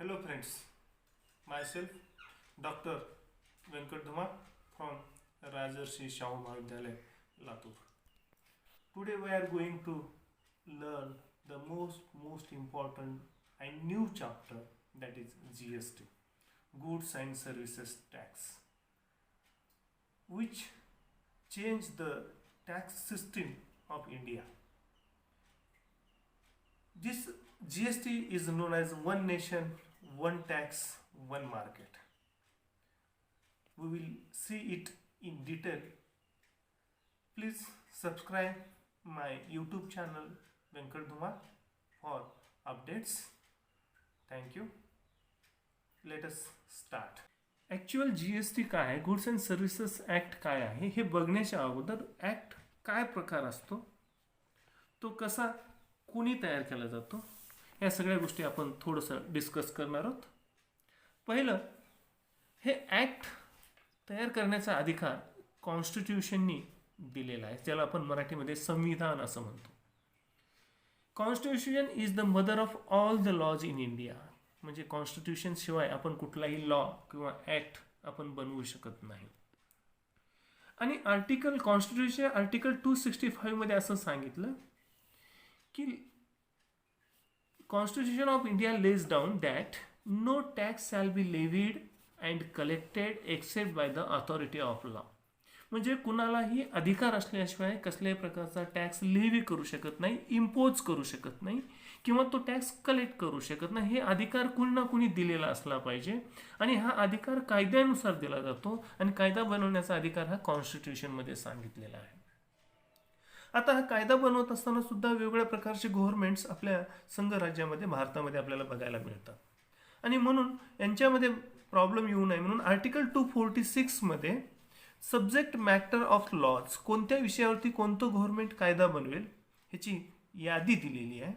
Hello friends, myself Dr. Venkat Dhuma from Rajarshi Shahu Mahavidyalaya, Latur. Today we are going to learn the most important and new chapter, that is GST, Goods and Services Tax, which changed the tax system of India. This GST is known as one nation, one tax, one market. We will see it in detail. Please subscribe my YouTube channel Venkat Dhuma for updates. Thank you. Let us start. Actual GST काय आहे, goods and services act काय आहे हे बघण्याच्या अगोदर act काय प्रकार असतो, तो कसा कोणी तयार केला जातो, या सगळ्या गोष्टी आपण थोडंसं डिस्कस करणार आहोत. पहिलं, हे ॲक्ट तयार करण्याचा अधिकार कॉन्स्टिट्यूशननी दिलेला आहे, ज्याला आपण मराठीमध्ये संविधान असं म्हणतो. Constitution is the mother of all the laws in India. म्हणजे कॉन्स्टिट्यूशन शिवाय आपण कुठलाही लॉ किंवा ॲक्ट आपण बनवू शकत नाही. आणि कॉन्स्टिट्यूशन आर्टिकल 265 मध्ये असं सांगितलं की Constitution of India lays down that no tax shall be levied and collected except by the authority of law. म्हणजे कुणालाही अधिकार असल्याशिवाय कसल्याही प्रकारचा टॅक्स लेव्ही करू शकत नाही, इम्पोज करू शकत नाही किंवा तो टॅक्स कलेक्ट करू शकत नाही. हे अधिकार कुणी ना कुणी दिलेला असला पाहिजे आणि हा अधिकार कायद्यानुसार दिला जातो आणि कायदा बनवण्याचा अधिकार हा कॉन्स्टिट्यूशनमध्ये सांगितलेला आहे. आता हा कायदा बनवत असताना सुद्धा वेगवेगळ्या प्रकारचे गव्हर्नमेंट्स आपल्या संघराज्यामध्ये भारतामध्ये आपल्याला बघायला मिळतात आणि म्हणून यांच्यामध्ये प्रॉब्लेम येऊ नये म्हणून आर्टिकल 246 मध्ये सब्जेक्ट मॅटर ऑफ लॉज, कोणत्या विषयावरती कोणतं गव्हर्नमेंट कायदा बनवेल ह्याची यादी दिलेली आहे.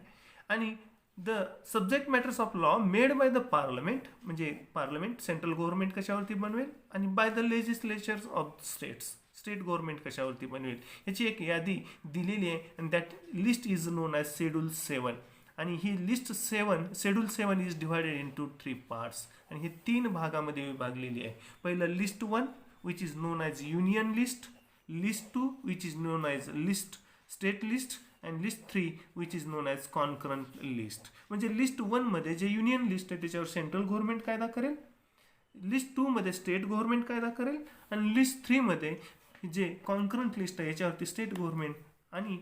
आणि the subject matters of law made by the parliament, म्हणजे पार्लमेंट सेंट्रल गव्हर्नमेंट कशावरती बनवेल, आणि by the legislatures of states, state government कशावरती बनवेल, याची एक यादी दिलेली आहे. And that list is known as schedule 7. आणि ही list schedule 7 is divided into 3 parts आणि ही 3 भागामध्ये विभागलेली आहे. पहिलं list 1 which is known as union list, list 2 which is known as list state list, and list 3 which is known as concurrent list. म्हणजे list 1 मध्ये जे युनियन लिस्ट आहे त्याच्यावर सेंट्रल गव्हर्नमेंट कायदा करेल, लिस्ट 2 मध्ये स्टेट गव्हर्नमेंट कायदा करेल, आणि लिस्ट 3 मध्ये जे कॉन्करंट लिस्ट आहे याच्यावरती स्टेट गव्हर्नमेंट आणि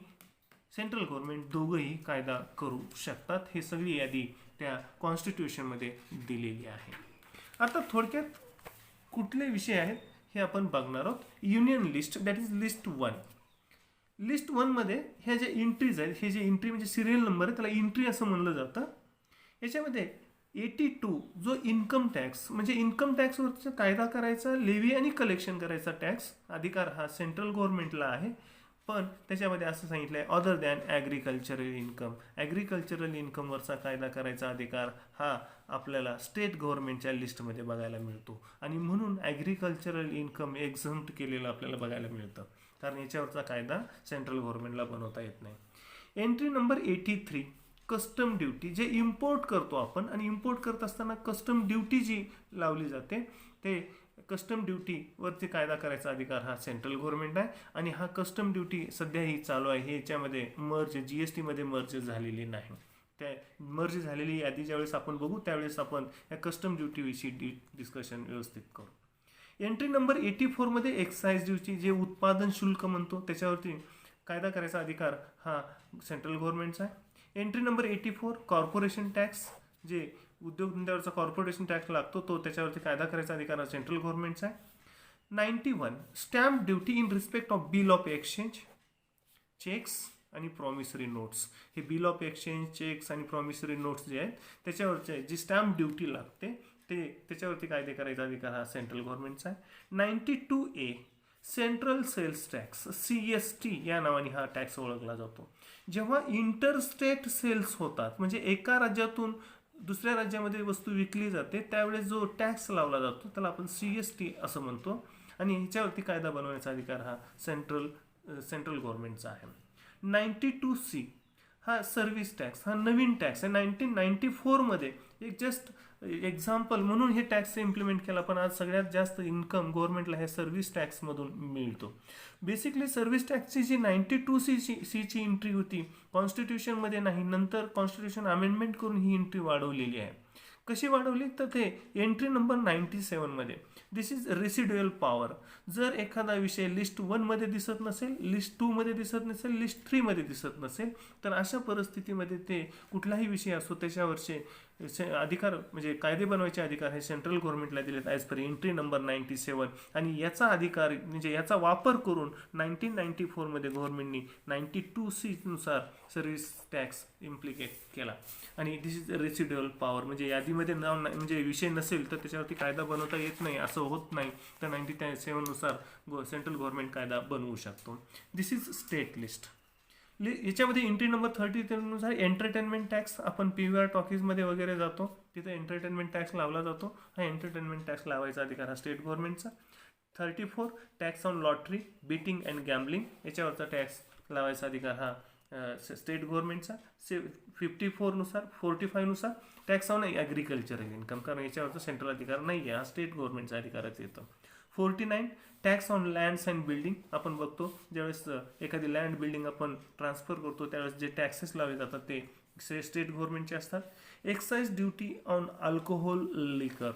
सेंट्रल गव्हर्नमेंट दोघंही कायदा करू शकतात. हे सगळी यादी त्या कॉन्स्टिट्यूशनमध्ये दिलेली आहे. आता थोडक्यात कुठले विषय आहेत हे आपण बघणार आहोत. Union list, that is list 1. List 1 मध्ये ह्या ज्या एंट्रीज आहेत, हे जे एंट्री म्हणजे सिरियल नंबर आहे त्याला एंट्री असं म्हणलं जातं. याच्यामध्ये 82 जो इन्कम टॅक्स, म्हणजे इन्कम टॅक्सवरचा कायदा करायचा, लेव्ही आणि कलेक्शन करायचा टॅक्स अधिकार हा सेंट्रल गव्हर्नमेंटला आहे. पण त्याच्यामध्ये असं सांगितलं आहे other than agricultural income, agricultural इन्कमवरचा कायदा करायचा अधिकार हा आपल्याला स्टेट गव्हर्नमेंटच्या लिस्टमध्ये बघायला मिळतो. आणि म्हणून ॲग्रिकल्चरल इन्कम एक्झम्प्ट केलेलं आपल्याला बघायला मिळतं, कारण याच्यावरचा कायदा सेंट्रल गव्हर्नमेंटला बनवता येत नाही. एंट्री नंबर 83 कस्टम ड्युटी, जे इम्पोर्ट करतो आपण आणि इम्पोर्ट करत असताना कस्टम ड्युटी जी लावली जाते ते कस्टम ड्युटीवरती कायदा करायचा अधिकार हा सेंट्रल गव्हर्नमेंट आहे. आणि हा कस्टम ड्युटी सध्याही चालू आहे, हे याच्यामध्ये मर्ज GSTमध्ये मर्ज झालेली नाही. त्या मर्ज झालेली यादी ज्यावेळेस आपण बघू त्यावेळेस आपण या कस्टम ड्युटीविषयी डिस्कशन व्यवस्थित करू. एंट्री नंबर 84 मध्ये एक्साइज ड्युटी, जे उत्पादन शुल्क म्हणतो त्याच्यावरती कायदा करायचा अधिकार हा सेंट्रल गव्हर्नमेंटचा आहे. एंट्री नंबर 84 कॉर्पोरेशन टॅक्स, जे उद्योगधंद्यावरचा कॉर्पोरेशन टॅक्स लागतो तो त्याच्यावरती कायदा करायचा अधिकार हा सेंट्रल गव्हर्नमेंटचा आहे. 91 stamp duty in respect of bill of exchange, cheques आणि प्रॉमिसरी नोट्स. हे बिल ऑफ एक्सचेंज, चेक्स आणि प्रॉमिसरी नोट्स जे आहेत त्याच्यावरचे जी स्टॅम्प ड्युटी लागते ते त्याच्यावरती कायदे करायचा अधिकार हा सेंट्रल गव्हर्नमेंटचा आहे. 92A central cells tax, CST या नावाने हा टॅक्स ओळखला जातो. जेव्हा इंटरस्टेट सेल्स होतात, म्हणजे एका राज्यातून दुसऱ्या राज्यामध्ये वस्तू विकली जाते त्यावेळेस जो टॅक्स लावला जातो त्याला आपण CST असं म्हणतो आणि ह्याच्यावरती कायदा बनवण्याचा अधिकार हा सेंट्रल गव्हर्नमेंटचा आहे. 92C हा सर्व्हिस टॅक्स, हा नवीन टॅक्स आहे. 1994 मध्ये एक जस्ट एक्झाम्पल म्हणून हे टॅक्स इम्प्लिमेंट केला, पण आज सगळ्यात जास्त इन्कम गव्हर्नमेंटला हे सर्व्हिस टॅक्समधून मिळतो. बेसिकली सर्व्हिस टॅक्सची जी 92C ची एंट्री होती कॉन्स्टिट्यूशनमध्ये नाही, नंतर कॉन्स्टिट्यूशन अमेंडमेंट करून ही एंट्री वाढवलेली आहे. कशी वाढवली तर ते एंट्री नंबर 97 मध्ये, दिस इज रेसिड्युअल पॉवर. जर एखादा विषय लिस्ट 1 मध्ये दिसत नसेल, लिस्ट 2 मध्ये दिसत नसेल, लिस्ट 3 मध्ये दिसत नसेल, तर अशा परिस्थितीमध्ये ते कुठलाही विषय असो त्याच्यावरचे अधिकार म्हणजे कायदे बनवायचे अधिकार हे सेंट्रल गव्हर्नमेंटला दिलेत ॲज पर एंट्री नंबर 97. आणि याचा अधिकार म्हणजे याचा वापर करून 1994 मध्ये गव्हर्नमेंटनी 92C नुसार सर्व्हिस टॅक्स इम्प्लिकेट केला. आणि दिस इज रेसिड्युअल पॉवर, म्हणजे यादीमध्ये नाव म्हणजे विषय नसेल तर त्याच्यावरती कायदा बनवता येत नाही, असं होत नाही. तर 97 नुसार सेंट्रल गव्हर्नमेंट कायदा बनवू शकतो. दिस इज स्टेट लिस्ट. याच्यामध्ये एंट्री नंबर 33 नुसार एंटरटेनमेंट टॅक्स, आपण PVR टॉकीजमध्ये वगैरे जातो तिथे एंटरटेनमेंट टॅक्स लावला जातो. हा एंटरटेनमेंट टॅक्स लावायचा अधिकार हा स्टेट गव्हर्नमेंटचा. 34 tax on lottery, betting and gambling, याच्यावरचा टॅक्स लावायचा अधिकार हा स्टेट गव्हर्नमेंटचा. 54 नुसार 45 नुसार टॅक्स ऑन ॲग्रिकल्चरल इन्कम, कारण याच्यावरचा सेंट्रल अधिकार नाही आहे, हा स्टेट गव्हर्नमेंटचा अधिकारात येतो. 49 tax on lands and building, आपण बघतो ज्यावेळेस एखादी लँड बिल्डिंग आपण ट्रान्सफर करतो त्यावेळेस जे टॅक्सेस लावले जातात ते स्टेट गव्हर्नमेंटचे असतात. एक्साइज ड्युटी ऑन अल्कोहोल लिकर,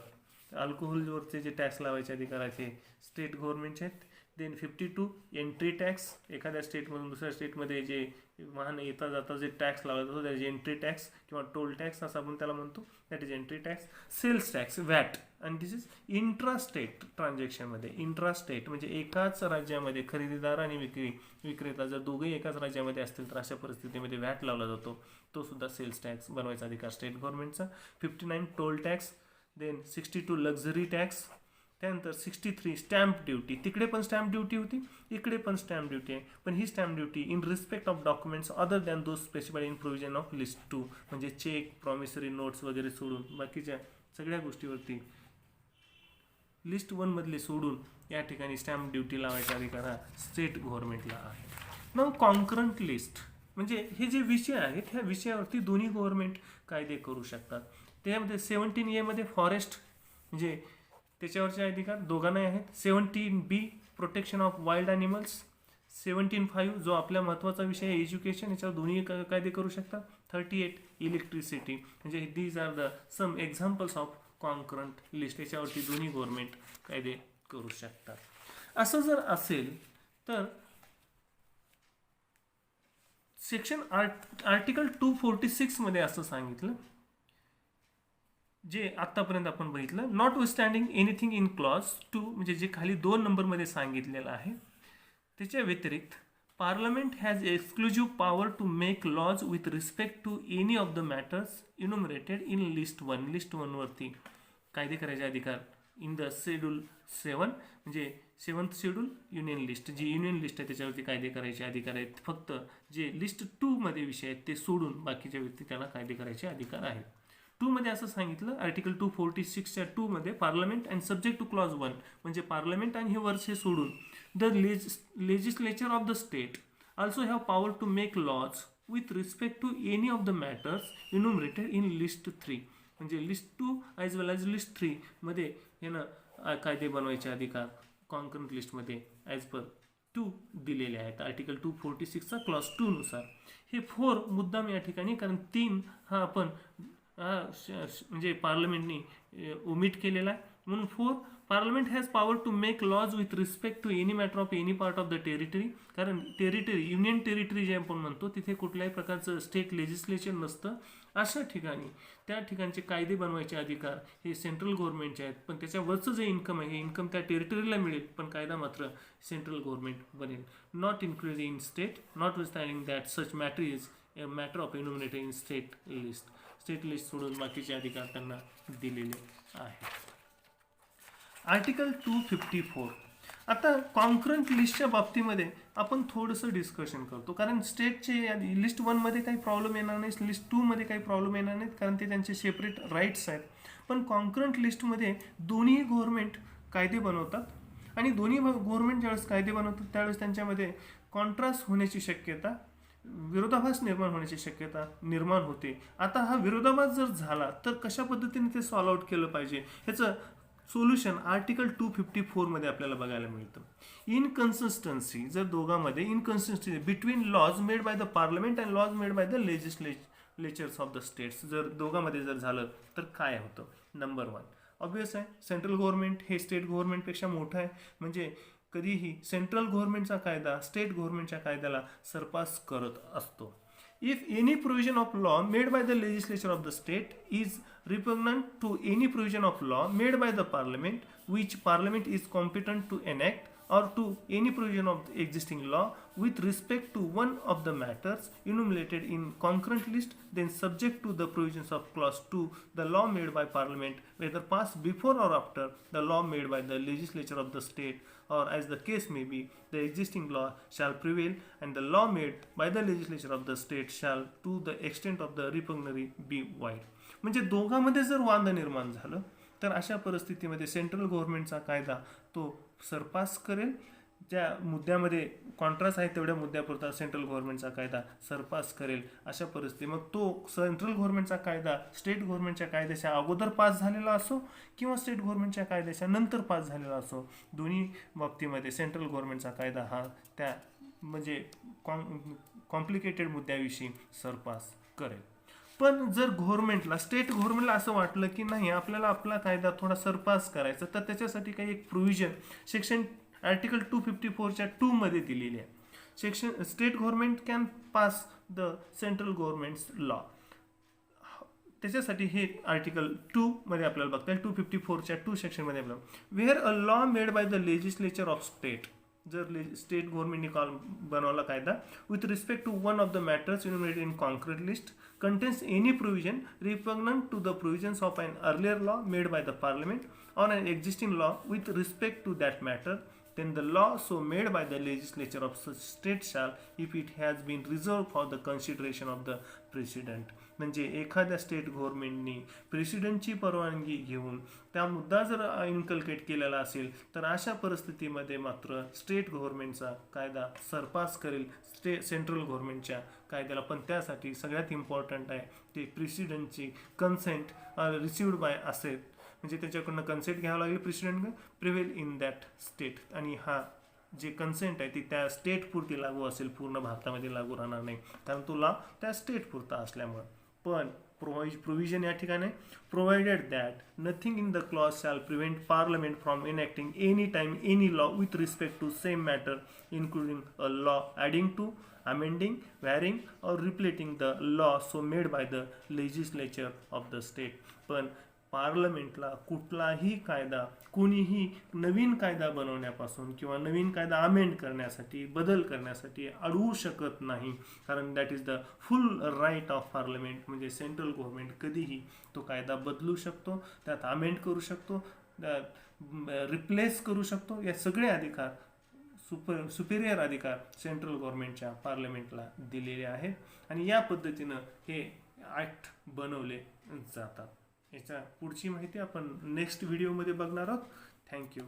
अल्कोहोलवरचे जे टॅक्स लावायचे अधिकार आहेत हे स्टेट गव्हर्नमेंटचे आहेत. देन 52 एंट्री टॅक्स, एखाद्या स्टेटमधून दुसऱ्या स्टेटमध्ये जे वाहन येता जाता जे टॅक्स लावला जातो त्याचे एंट्री टॅक्स किंवा टोल टॅक्स असं आपण त्याला म्हणतो, that is entry tax. Sales tax VAT, आणि दिस इज इंट्रास्टेट ट्रान्झॅक्शनमध्ये. इंट्रास्टेट म्हणजे एकाच राज्यामध्ये खरेदीदार आणि विक्रेता जर दोघेही एकाच राज्यामध्ये असतील तर अशा परिस्थितीमध्ये वॅट लावला जातो, तो सुद्धा सेल्स टॅक्स बनवायचा अधिकार स्टेट गव्हर्नमेंटचा. 59 toll tax. Then 62 luxury tax. त्यानंतर 63 स्टॅम्प ड्युटी, तिकडे पण स्टॅम्प ड्युटी होती, इकडे पण स्टॅम्प ड्युटी आहे, पण ही stamp duty in respect of documents other than those specified in provision of list 2, म्हणजे चेक, प्रॉमिसरी नोट्स वगैरे सोडून बाकीच्या सगळ्या गोष्टीवरती लिस्ट 1 मधले सोडून या ठिकाणी स्टॅम्प ड्युटी लावायचा अधिकार हा स्टेट गव्हर्नमेंटला आहे. मग कॉन्करंट लिस्ट म्हणजे हे जे विषय आहेत ह्या विषयावरती दोन्ही गव्हर्नमेंट कायदे करू शकतात. त्यामध्ये 17A मध्ये फॉरेस्ट म्हणजे त्याच्यावरचे अधिकार दोघांनाही आहेत. 17B protection of wild animals. 17.5 जो आपल्या महत्त्वाचा विषय आहे एज्युकेशन, याच्यावर दोन्ही कायदे करू शकतात. 38 इलेक्ट्रिसिटी, म्हणजे these are the some examples of concurrent list, याच्यावरती दोन्ही गव्हर्नमेंट कायदे करू शकतात. असं जर असेल तर सेक्शन आर्टिकल 246 मध्ये असं सांगितलं जे आत्तापर्यंत आपण बघितलं, नॉट विथस्टँडिंग एनिथिंग इन क्लॉज 2 म्हणजे जे खाली 2 नंबरमध्ये सांगितलेलं आहे त्याच्या व्यतिरिक्त parliament has exclusive power to make laws with respect to any of the matters enumerated in list 1. List 1 वरती कायदे करायचे अधिकार इन द शेड्यूल 7 म्हणजे 7th शेड्यूल युनियन लिस्ट, जी युनियन लिस्ट आहे त्याच्यावरती कायदे करायचे अधिकार आहेत. फक्त जे लिस्ट 2 मध्ये विषय आहेत ते सोडून बाकीच्या व्यक्ती त्याला कायदे करायचे अधिकार आहेत. 2 मध्ये असं सांगितलं आर्टिकल 246च्या 2 मध्ये parliament and subject to clause 1 म्हणजे पार्लमेंट आणि हे वर्ष सोडून the legislature of the state also have power to make laws with respect to any of the matters enumerated in list 3 म्हणजे लिस्ट 2 ॲज वेल ॲज लिस्ट 3 मध्ये यानं कायदे बनवायचे अधिकार कॉन्करंट लिस्टमध्ये ॲज पर 2 दिलेले आहेत आर्टिकल 246चा क्लॉज 2 नुसार. हे 4 मुद्दाम या ठिकाणी, कारण 3 हा आपण म्हणजे पार्लमेंटनी ओमिट केलेला आहे म्हणून 4 parliament has power to make laws with respect to any matter of any part of the territory, कारण टेरिटरी युनियन टेरिटरी जे आपण म्हणतो तिथे कुठल्याही प्रकारचं स्टेट लेजिस्लेशन नसतं. अशा ठिकाणी त्या ठिकाणचे कायदे बनवायचे अधिकार हे सेंट्रल गव्हर्नमेंटचे आहेत, पण त्याच्यावरचं जे इन्कम आहे हे इन्कम त्या टेरिटरीला मिळेल पण कायदा मात्र सेंट्रल गव्हर्नमेंट बनेल. Not included in state notwithstanding that such matter is a matter of enumerated in state list. State list सोडून बाकीचे अधिकार त्यांना दिलेले आहेत. आर्टिकल 254. आता कॉन्करंट लिस्टच्या बाबतीमध्ये आपण थोडंसं डिस्कशन करतो, कारण स्टेटचे लिस्ट 1 मध्ये काही प्रॉब्लेम येणार नाही, लिस्ट 2 मध्ये काही प्रॉब्लेम येणार नाहीत, कारण ते त्यांचे सेपरेट राईट्स आहेत. पण कॉन्करंट लिस्टमध्ये दोन्ही गव्हर्नमेंट कायदे बनवतात आणि दोन्ही गव्हर्नमेंट ज्यावेळेस कायदे बनवतात त्यावेळेस त्यांच्यामध्ये कॉन्ट्रास्ट होण्याची शक्यता विरोधाभास निर्माण होण्याची शक्यता निर्माण होते. आता हा विरोधाभास जर झाला तर कशा पद्धतीने ते सॉल्व आउट केलं पाहिजे ह्याचं सोल्युशन आर्टिकल 254 मध्ये आपल्याला बघायला मिळतं. इनकन्सिस्टन्सी जर दोघांमध्ये inconsistency between laws made by the parliament and laws made by the legislatures of the states जर दोघांमध्ये जर झालं तर काय होतं. नंबर 1 ऑब्वियस आहे, सेंट्रल गव्हर्नमेंट हे स्टेट गव्हर्नमेंटपेक्षा मोठं आहे, म्हणजे कधीही सेंट्रल गव्हर्नमेंटचा कायदा स्टेट गव्हर्नमेंटच्या कायद्याला सरपास करत असतो. If any provision of law made by the legislature of the state is repugnant to any provision of law made by the parliament which parliament is competent to enact or to any provision of the existing law with respect to one of the matters enumerated in concurrent list, then subject to the provisions of clause 2 the law made by parliament whether passed before or after the law made by the legislature of the state or as the case may be the existing law shall prevail and the law made by the legislature of the state shall to the extent of the repugnancy be void. म्हणजे दोघांमध्ये जर वाद निर्माण झालं तर अशा परिस्थितीमध्ये central गव्हर्नमेंटचा कायदा तो सरपास करेल. ज्या मुद्द्यामध्ये कॉन्ट्रास्ट आहे तेवढ्या मुद्द्यापुरता सेंट्रल गव्हर्नमेंटचा कायदा सरपास करेल. अशा परिस्थिती मग तो सेंट्रल गव्हर्नमेंटचा कायदा स्टेट गव्हर्नमेंटच्या कायद्याच्या अगोदर पास झालेला असो किंवा स्टेट गव्हर्नमेंटच्या कायद्याच्या नंतर पास झालेला असो, दोन्ही बाबतीमध्ये सेंट्रल गव्हर्नमेंटचा कायदा हा त्या म्हणजे कॉम्प्लिकेटेड मुद्द्याविषयी सरपास करेल. पण जर गव्हर्नमेंटला स्टेट गव्हर्नमेंटला असं वाटलं की नाही आपल्याला आपला कायदा थोडा सरपास करायचा तर त्याच्यासाठी काही एक प्रोव्हिजन सेक्शन आर्टिकल 254च्या 2 मध्ये दिलेली आहे. Section state government can pass the central governments law. त्याच्यासाठी हे आर्टिकल 2 मध्ये आपल्याला बघता येईल. 254च्या 2 सेक्शनमध्ये आपल्याला where a law made by the legislature of state जर स्टेट गव्हर्नमेंटने बनवला कायदा with respect to one of the matters enumerated in concurrent list contains any provision repugnant to the provisions of an earlier law made by the parliament or an existing law with respect to that matter, then the law so made by the legislature of such state shall, if it has been reserved for the consideration of the precedent. म्हणजे एखाद्या state गव्हर्नमेंटनी प्रेसिडेंटची परवानगी घेऊन त्या मुद्दा जर inculcate केलेला असेल तर अशा परिस्थितीमध्ये मात्र स्टेट गव्हर्नमेंटचा कायदा सरपास करेल सेंट्रल गव्हर्नमेंटच्या कायद्याला. पण त्यासाठी सगळ्यात इम्पॉर्टंट आहे ते प्रेसिडेंटची कन्सेंट रिसिव्ड बाय असेल, म्हणजे त्याच्याकडनं कन्सेंट घ्यावं लागेल प्रेसिडेंट प्रिव्हेल इन दॅट स्टेट. आणि हा जे कन्सेंट आहे ती त्या स्टेट पुरती लागू असेल, पूर्ण भारतामध्ये लागू राहणार नाही कारण तो लॉ त्या स्टेट पुरता असल्यामुळे. पण प्रोव्हिजन या ठिकाणी provided that nothing in the clause shall prevent parliament from enacting any time any law with respect to same matter including a law adding to amending, varying or repeating the law so made by the legislature of the state. पण पार्लमेंटला कुठलाही कायदा कोणीही नवीन कायदा बनवण्यापासून किंवा नवीन कायदा amend करण्यासाठी बदल करण्यासाठी अडवू शकत नाही, कारण that is the full right of parliament. म्हणजे सेंट्रल गव्हर्नमेंट कधीही तो कायदा बदलू शकतो, त्यात अमेंड करू शकतो, रिप्लेस करू शकतो. या सगळे अधिकार सुपेरियर अधिकार सेंट्रल गव्हर्नमेंटच्या पार्लमेंटला दिलेले आहेत आणि या पद्धतीनं हे ॲक्ट बनवले जातात. याच्या पुढची माहिती आपण नेक्स्ट व्हिडिओमध्ये बघणार आहोत. थँक्यू.